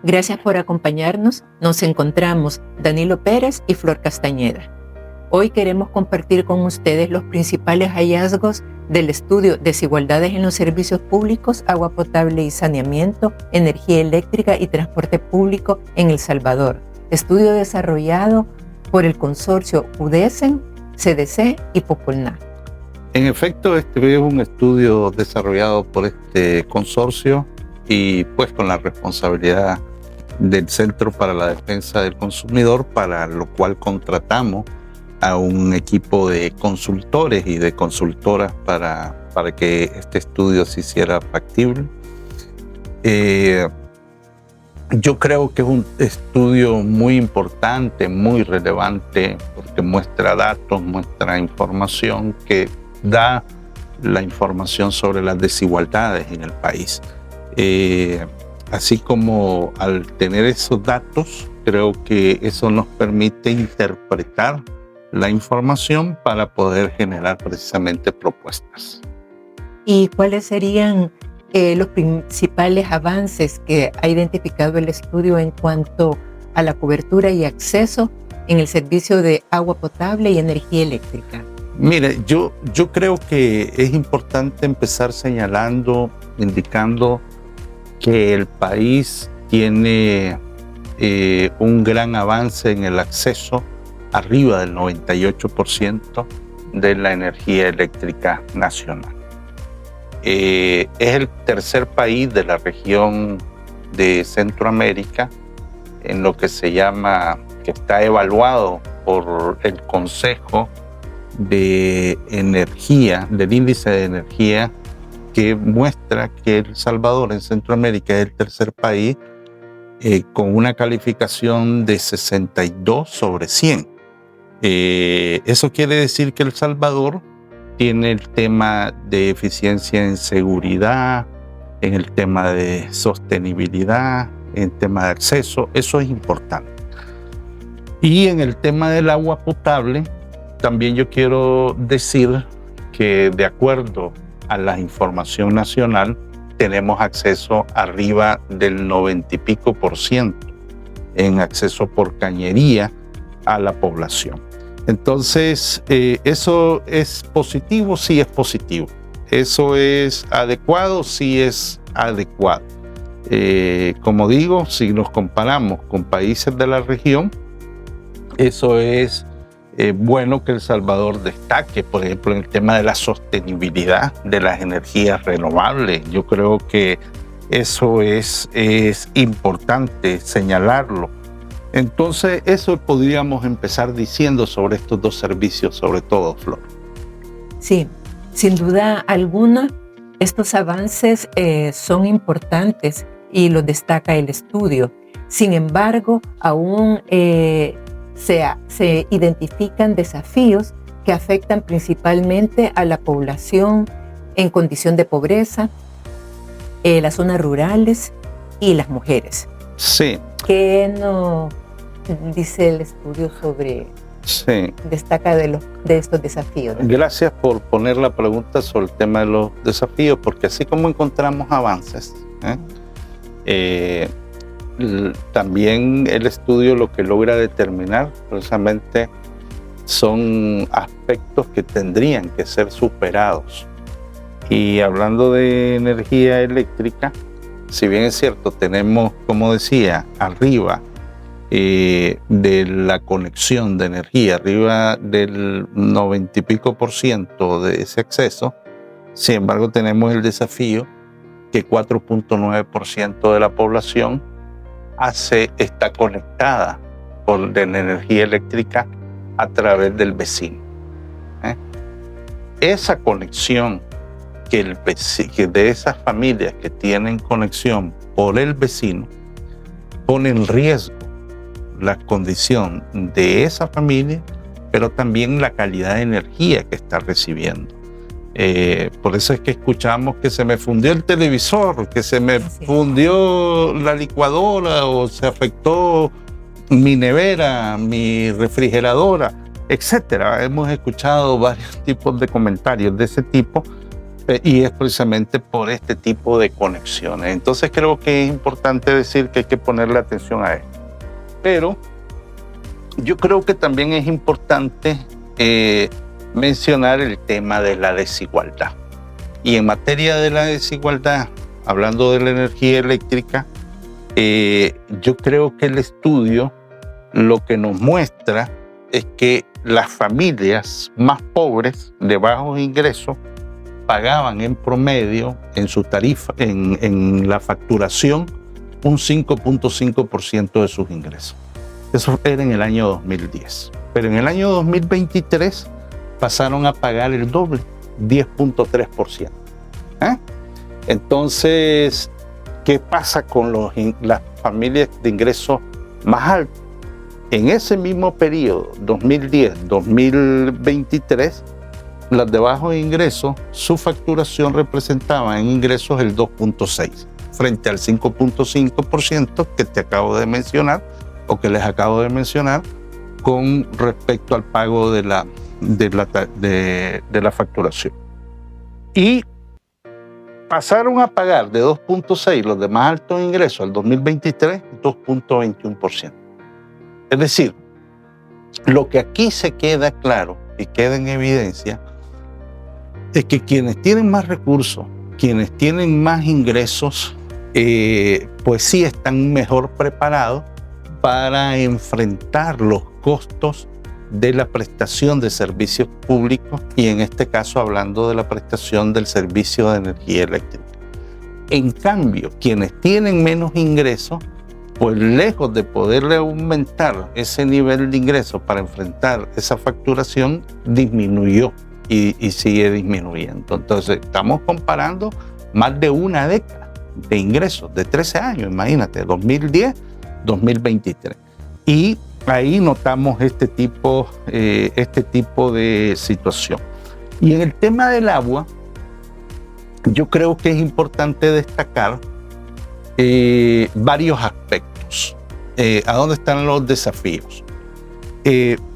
Gracias por acompañarnos. Nos encontramos Danilo Pérez y Flor Castañeda. Hoy queremos compartir con ustedes los principales hallazgos del estudio Desigualdades en los Servicios Públicos, Agua Potable y Saneamiento, Energía Eléctrica y Transporte Público en El Salvador. Estudio desarrollado por el consorcio UDESEN, CDC y Popolná. En efecto, este es un estudio desarrollado por este consorcio y pues con la responsabilidad del Centro para la Defensa del Consumidor, para lo cual contratamos a un equipo de consultores y de consultoras para que este estudio se hiciera factible. Yo creo que es un estudio muy importante, muy relevante, porque muestra datos, muestra información que da la información sobre las desigualdades en el país. Así como al tener esos datos, creo que eso nos permite interpretar la información para poder generar precisamente propuestas. ¿Y cuáles serían los principales avances que ha identificado el estudio en cuanto a la cobertura y acceso en el servicio de agua potable y energía eléctrica? Mire, yo creo que es importante empezar señalando, indicando que el país tiene un gran avance en el acceso, arriba del 98% de la energía eléctrica nacional. Es el tercer país de la región de Centroamérica en lo que se llama, que está evaluado por el Consejo de Energía, del Índice de Energía, que muestra que El Salvador en Centroamérica es el tercer país con una calificación de 62 sobre 100. Eso quiere decir que El Salvador tiene el tema de eficiencia en seguridad, en el tema de sostenibilidad, en el tema de acceso. Eso es importante. Y en el tema del agua potable, también yo quiero decir que de acuerdo a la información nacional, tenemos acceso arriba del 90 y pico % en acceso por cañería a la población. Entonces, ¿eso es positivo? Sí es positivo. ¿Eso es adecuado? Sí es adecuado. Como digo, si nos comparamos con países de la región, eso es bueno que El Salvador destaque, por ejemplo, en el tema de la sostenibilidad de las energías renovables. Yo creo que eso es importante señalarlo. Entonces, eso podríamos empezar diciendo sobre estos dos servicios, sobre todo, Flor. Sí, sin duda alguna, estos avances son importantes y los destaca el estudio. Sin embargo, aún se identifican desafíos que afectan principalmente a la población en condición de pobreza, las zonas rurales y las mujeres. Sí. ¿Qué nos dice el estudio sobre, destaca de estos desafíos? Gracias por poner la pregunta sobre el tema de los desafíos, porque así como encontramos avances, también el estudio lo que logra determinar precisamente son aspectos que tendrían que ser superados. Y hablando de energía eléctrica, si bien es cierto, tenemos, como decía, arriba de la conexión de energía, arriba del 90 y pico % de ese acceso, sin embargo tenemos el desafío que 4.9% de la población está conectada de la energía eléctrica a través del vecino. Esa conexión que de esas familias que tienen conexión por el vecino pone en riesgo la condición de esa familia, pero también la calidad de energía que está recibiendo. Por eso es que escuchamos que se me fundió el televisor, que se me fundió la licuadora o se afectó mi nevera, mi refrigeradora, etcétera. Hemos escuchado varios tipos de comentarios de ese tipo Y es precisamente por este tipo de conexiones. Entonces creo que es importante decir que hay que ponerle atención a esto. Pero yo creo que también es importante mencionar el tema de la desigualdad. Y en materia de la desigualdad, hablando de la energía eléctrica, yo creo que el estudio lo que nos muestra es que las familias más pobres, de bajos ingresos, pagaban en promedio en su tarifa, en la facturación, un 5.5% de sus ingresos. Eso era en el año 2010. Pero en el año 2023 pasaron a pagar el doble, 10.3%. Entonces, ¿qué pasa con las familias de ingresos más altos? En ese mismo periodo, 2010-2023, las de bajos ingresos, su facturación representaba en ingresos el 2.6%, frente al 5.5% que te acabo de mencionar, o que les acabo de mencionar, con respecto al pago de la facturación. Y pasaron a pagar de 2.6 los de más altos ingresos al 2023, 2.21%. Es decir, lo que aquí se queda claro y queda en evidencia es que quienes tienen más recursos, quienes tienen más ingresos, pues sí están mejor preparados para enfrentar los costos de la prestación de servicios públicos y en este caso hablando de la prestación del servicio de energía eléctrica. En cambio, quienes tienen menos ingresos, pues lejos de poderle aumentar ese nivel de ingresos para enfrentar esa facturación, disminuyó y sigue disminuyendo. Entonces, estamos comparando más de una década de ingresos, de 13 años, imagínate, 2010-2023. Y ahí notamos este tipo de situación. Y en el tema del agua, yo creo que es importante destacar varios aspectos. ¿A dónde están los desafíos?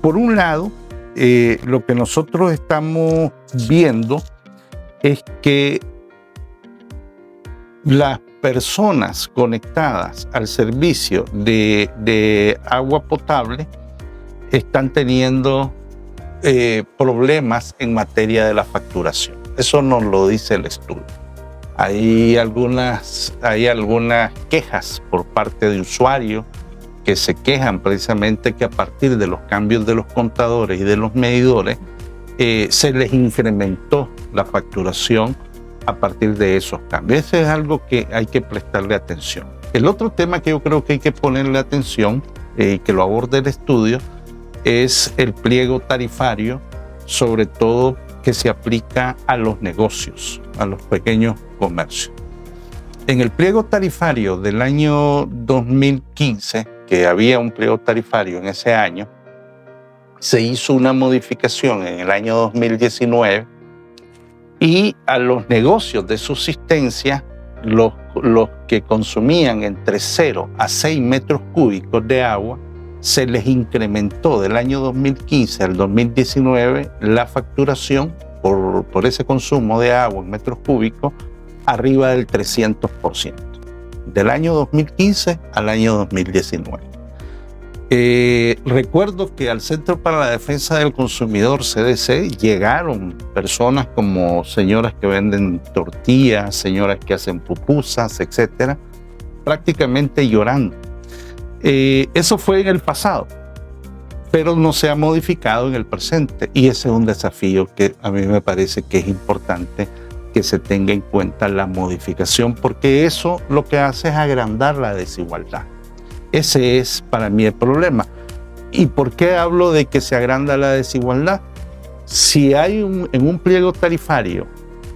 Por un lado, lo que nosotros estamos viendo es que las personas conectadas al servicio de agua potable están teniendo problemas en materia de la facturación. Eso nos lo dice el estudio. Hay algunas quejas por parte de usuarios que se quejan precisamente que a partir de los cambios de los contadores y de los medidores se les incrementó la facturación a partir de esos cambios. Ese es algo que hay que prestarle atención. El otro tema que yo creo que hay que ponerle atención, que lo aborda el estudio, es el pliego tarifario, sobre todo que se aplica a los negocios, a los pequeños comercios. En el pliego tarifario del año 2015, que había un pliego tarifario en ese año, se hizo una modificación en el año 2019 y a los negocios de subsistencia, los que consumían entre 0 a 6 metros cúbicos de agua, se les incrementó del año 2015 al 2019 la facturación por ese consumo de agua en metros cúbicos arriba del 300%, del año 2015 al año 2019. Recuerdo que al Centro para la Defensa del Consumidor, CDC, llegaron personas como señoras que venden tortillas, señoras que hacen pupusas, etcétera, prácticamente llorando. Eso fue en el pasado, pero no se ha modificado en el presente, y ese es un desafío que a mí me parece que es importante que se tenga en cuenta la modificación, porque eso lo que hace es agrandar la desigualdad. Ese es para mí el problema. ¿Y por qué hablo de que se agranda la desigualdad? Si hay en un pliego tarifario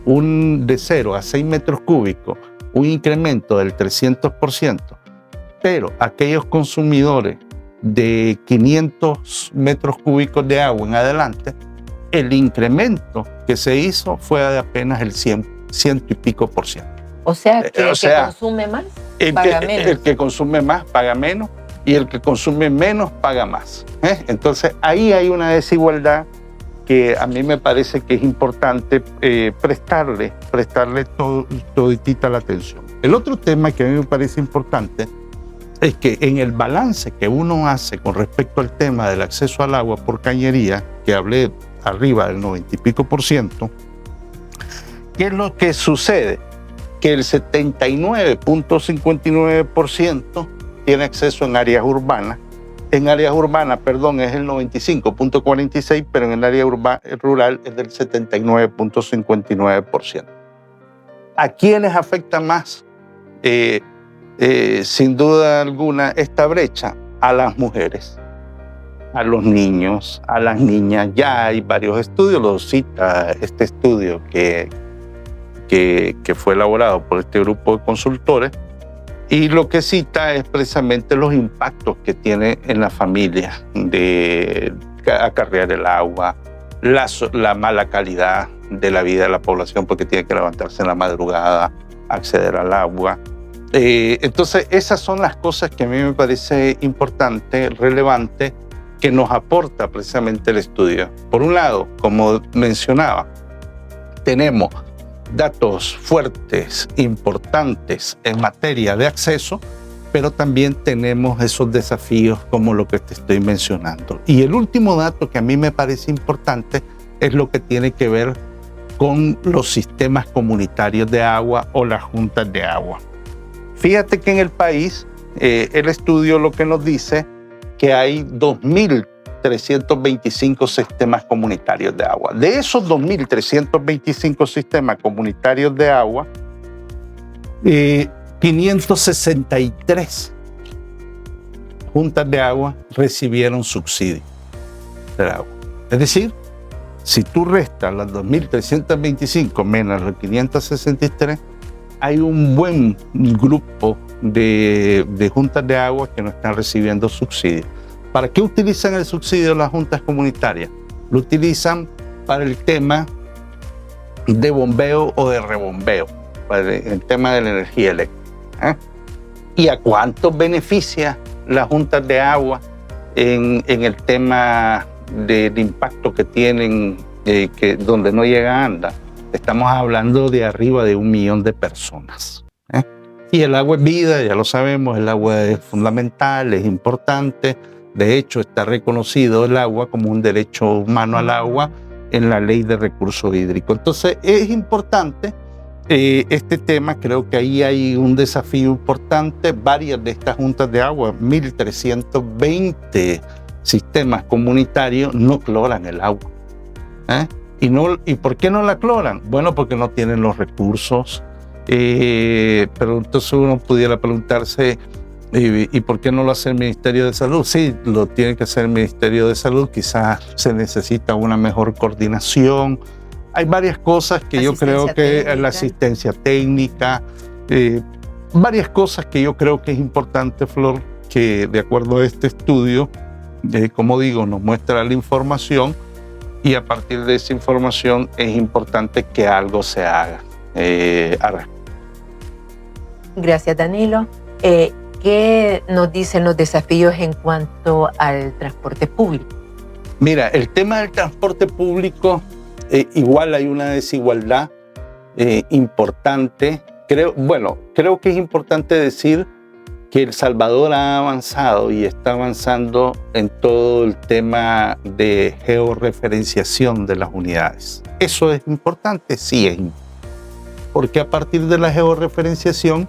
de 0 a 6 metros cúbicos un incremento del 300%, pero aquellos consumidores de 500 metros cúbicos de agua en adelante, el incremento que se hizo fue de apenas el 100 y pico por ciento. O sea, que el que consume más paga menos. El que consume más paga menos y el que consume menos paga más. Entonces ahí hay una desigualdad que a mí me parece que es importante prestarle toditita la atención. El otro tema que a mí me parece importante es que en el balance que uno hace con respecto al tema del acceso al agua por cañería, que hablé arriba del 90 y pico %, ¿qué es lo que sucede? Que el 79.59% tiene acceso en áreas urbanas. En áreas urbanas, perdón, es el 95.46%, pero en el área rural es del 79.59%. ¿A quiénes afecta más, sin duda alguna, esta brecha? A las mujeres, a los niños, a las niñas. Ya hay varios estudios, lo cita este estudio que fue elaborado por este grupo de consultores, y lo que cita es precisamente los impactos que tiene en la familia de acarrear el agua, la mala calidad de la vida de la población porque tiene que levantarse en la madrugada, acceder al agua. Entonces esas son las cosas que a mí me parece importante, relevante, que nos aporta precisamente el estudio. Por un lado, como mencionaba, tenemos datos fuertes, importantes en materia de acceso, pero también tenemos esos desafíos como lo que te estoy mencionando. Y el último dato que a mí me parece importante es lo que tiene que ver con los sistemas comunitarios de agua o las juntas de agua. Fíjate que en el país, el estudio lo que nos dice que hay 2.325 sistemas comunitarios de agua. De esos 2.325 sistemas comunitarios de agua, 563 juntas de agua recibieron subsidio del agua. Es decir, si tú restas las 2.325 menos los 563, hay un buen grupo de juntas de agua que no están recibiendo subsidio. ¿Para qué utilizan el subsidio las juntas comunitarias? Lo utilizan para el tema de bombeo o de rebombeo, para el tema de la energía eléctrica. ¿Y a cuántos beneficia las juntas de agua en el tema del impacto que tienen, donde no llega ANDA? Estamos hablando de arriba de 1 millón de personas. Y el agua es vida, ya lo sabemos, el agua es fundamental, es importante. De hecho, está reconocido el agua como un derecho humano al agua en la Ley de Recursos Hídricos. Entonces, es importante este tema. Creo que ahí hay un desafío importante. Varias de estas juntas de agua, 1.320 sistemas comunitarios, no cloran el agua. ¿Y por qué no la cloran? Bueno, porque no tienen los recursos. Pero entonces uno pudiera preguntarse, ¿y por qué no lo hace el Ministerio de Salud? Sí, lo tiene que hacer el Ministerio de Salud. Quizás se necesita una mejor coordinación. Hay varias cosas que yo creo que la asistencia técnica, varias cosas que yo creo que es importante, Flor, que de acuerdo a este estudio, como digo, nos muestra la información, y a partir de esa información es importante que algo se haga. Gracias, Danilo. ¿Qué nos dicen los desafíos en cuanto al transporte público? Mira, el tema del transporte público, igual hay una desigualdad importante. Creo que es importante decir que El Salvador ha avanzado y está avanzando en todo el tema de georreferenciación de las unidades. ¿Eso es importante? Sí, es importante. Porque a partir de la georreferenciación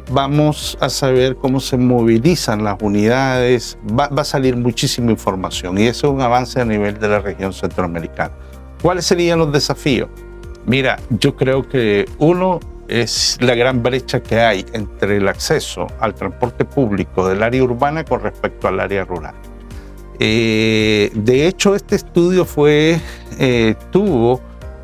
vamos a saber cómo se movilizan las unidades, va a salir muchísima información, y eso es un avance a nivel de la región centroamericana. ¿Cuáles serían los desafíos? Mira, yo creo que uno es la gran brecha que hay entre el acceso al transporte público del área urbana con respecto al área rural. De hecho, este estudio tuvo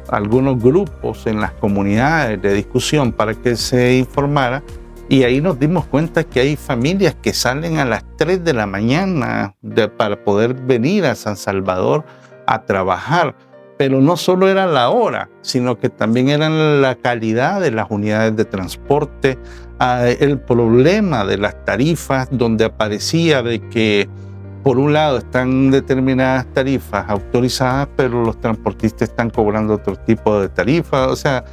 algunos grupos en las comunidades de discusión para que se informara, y ahí nos dimos cuenta que hay familias que salen a las 3 de la mañana para poder venir a San Salvador a trabajar. Pero no solo era la hora, sino que también era la calidad de las unidades de transporte, el problema de las tarifas, donde aparecía de que por un lado están determinadas tarifas autorizadas, pero los transportistas están cobrando otro tipo de tarifas, o sea,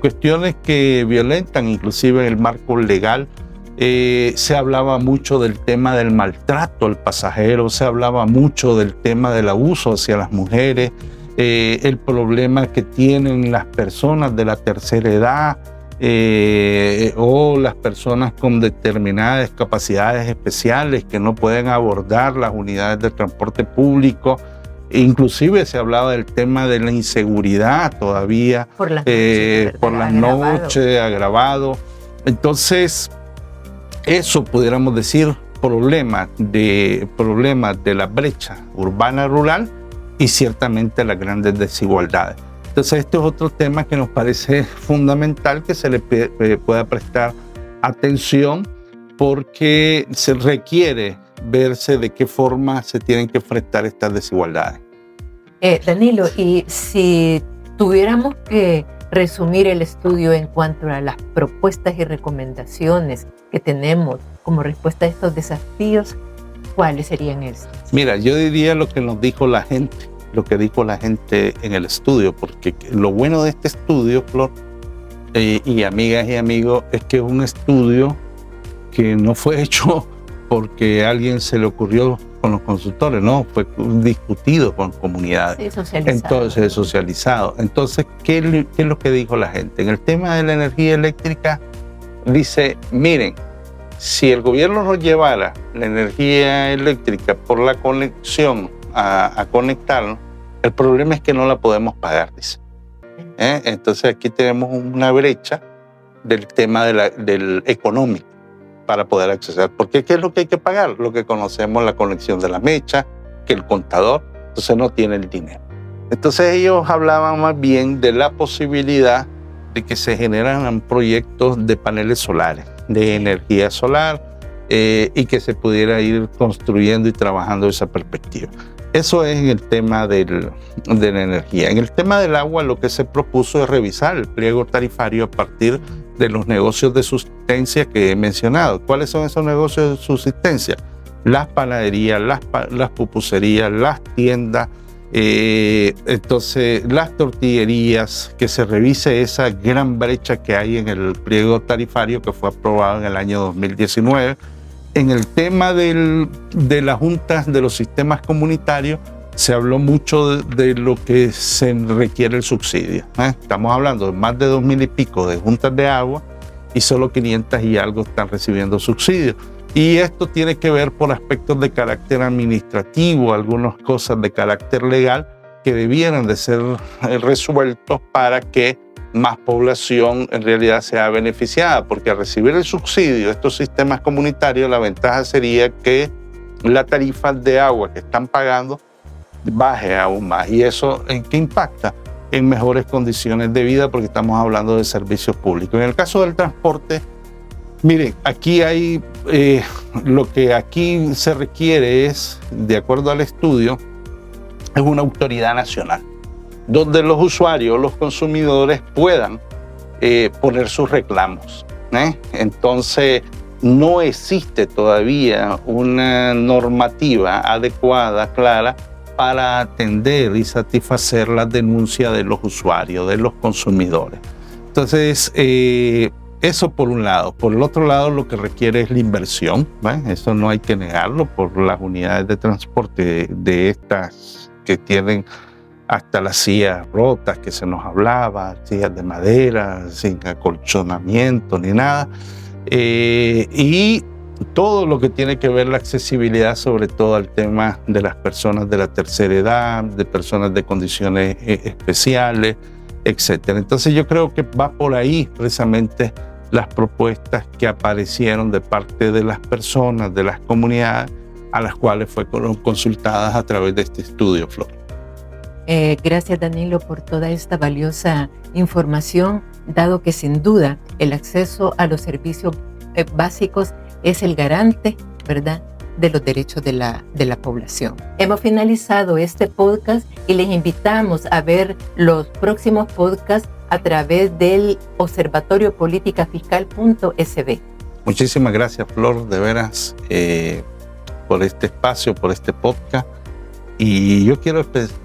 cuestiones que violentan inclusive el marco legal. Se hablaba mucho del tema del maltrato al pasajero, se hablaba mucho del tema del abuso hacia las mujeres, el problema que tienen las personas de la tercera edad o las personas con determinadas capacidades especiales que no pueden abordar las unidades de transporte público. Inclusive se hablaba del tema de la inseguridad todavía por las noches, agravado. Entonces, eso pudiéramos decir problemas de la brecha urbana-rural y ciertamente las grandes desigualdades. Entonces, este es otro tema que nos parece fundamental que se le pueda prestar atención, porque se requiere verse de qué forma se tienen que enfrentar estas desigualdades. Danilo, y si tuviéramos que resumir el estudio en cuanto a las propuestas y recomendaciones que tenemos como respuesta a estos desafíos, ¿cuáles serían estos? Mira, yo diría lo que nos dijo la gente, lo que dijo la gente en el estudio, porque lo bueno de este estudio, Flor, y amigas y amigos, es que es un estudio que no fue hecho porque a alguien se le ocurrió con los consultores, no, fue discutido con comunidades. Sí, socializado. Entonces, socializado. Entonces, ¿qué es lo que dijo la gente? En el tema de la energía eléctrica, dice, miren, si el gobierno nos llevara la energía eléctrica por la conexión a conectarnos, el problema es que no la podemos pagar, dice. Entonces aquí tenemos una brecha del tema del económico para poder acceder. Porque ¿qué es lo que hay que pagar? Lo que conocemos, la conexión de la mecha, que el contador, entonces no tiene el dinero. Entonces ellos hablaban más bien de la posibilidad de que se generaran proyectos de paneles solares, de energía solar, y que se pudiera ir construyendo y trabajando esa perspectiva. Eso es en el tema de la energía. En el tema del agua, lo que se propuso es revisar el pliego tarifario a partir de los negocios de subsistencia que he mencionado. ¿Cuáles son esos negocios de subsistencia? Las panaderías, las pupuserías, las tiendas, entonces las tortillerías, que se revise esa gran brecha que hay en el pliego tarifario que fue aprobado en el año 2019. En el tema de las juntas de los sistemas comunitarios, se habló mucho de lo que se requiere el subsidio. Estamos hablando de más de 2,000 y pico de juntas de agua y solo 500 y algo están recibiendo subsidio. Y esto tiene que ver por aspectos de carácter administrativo, algunas cosas de carácter legal que debieran de ser resueltos para que más población en realidad sea beneficiada, porque al recibir el subsidio de estos sistemas comunitarios, la ventaja sería que la tarifa de agua que están pagando baje aún más. ¿Y eso en qué impacta? En mejores condiciones de vida, porque estamos hablando de servicios públicos. En el caso del transporte, miren, aquí hay, lo que aquí se requiere es, de acuerdo al estudio, es una autoridad nacional, donde los usuarios, los consumidores puedan poner sus reclamos. Entonces, no existe todavía una normativa adecuada, clara, para atender y satisfacer las denuncias de los usuarios, de los consumidores. Entonces, eso por un lado. Por el otro lado, lo que requiere es la inversión. Eso no hay que negarlo por las unidades de transporte de estas que tienen hasta las sillas rotas que se nos hablaba, sillas de madera, sin acolchonamiento ni nada. Y todo lo que tiene que ver la accesibilidad, sobre todo al tema de las personas de la tercera edad, de personas de condiciones especiales, etc. Entonces yo creo que va por ahí precisamente las propuestas que aparecieron de parte de las personas, de las comunidades, a las cuales fueron consultadas a través de este estudio, Flor. Gracias, Danilo, por toda esta valiosa información, dado que sin duda el acceso a los servicios básicos es el garante, ¿verdad?, de los derechos de la población. Hemos finalizado este podcast y les invitamos a ver los próximos podcasts a través del observatoriopoliticafiscal.sb. Muchísimas gracias, Flor, de veras. por este espacio, por este podcast. Y yo quiero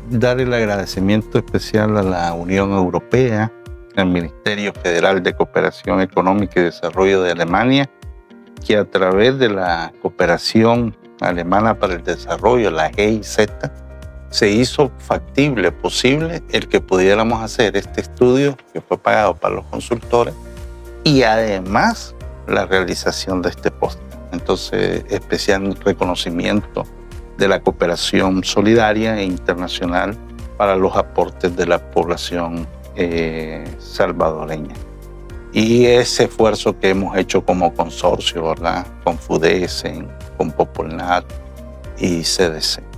dar el agradecimiento especial a la Unión Europea, al Ministerio Federal de Cooperación Económica y Desarrollo de Alemania, que a través de la Cooperación Alemana para el Desarrollo, la GIZ, se hizo factible, posible, el que pudiéramos hacer este estudio que fue pagado para los consultores y además la realización de este podcast. Entonces, especial reconocimiento de la cooperación solidaria e internacional para los aportes de la población salvadoreña. Y ese esfuerzo que hemos hecho como consorcio, ¿verdad? Con FUDESEN, con Popolnat y CDC.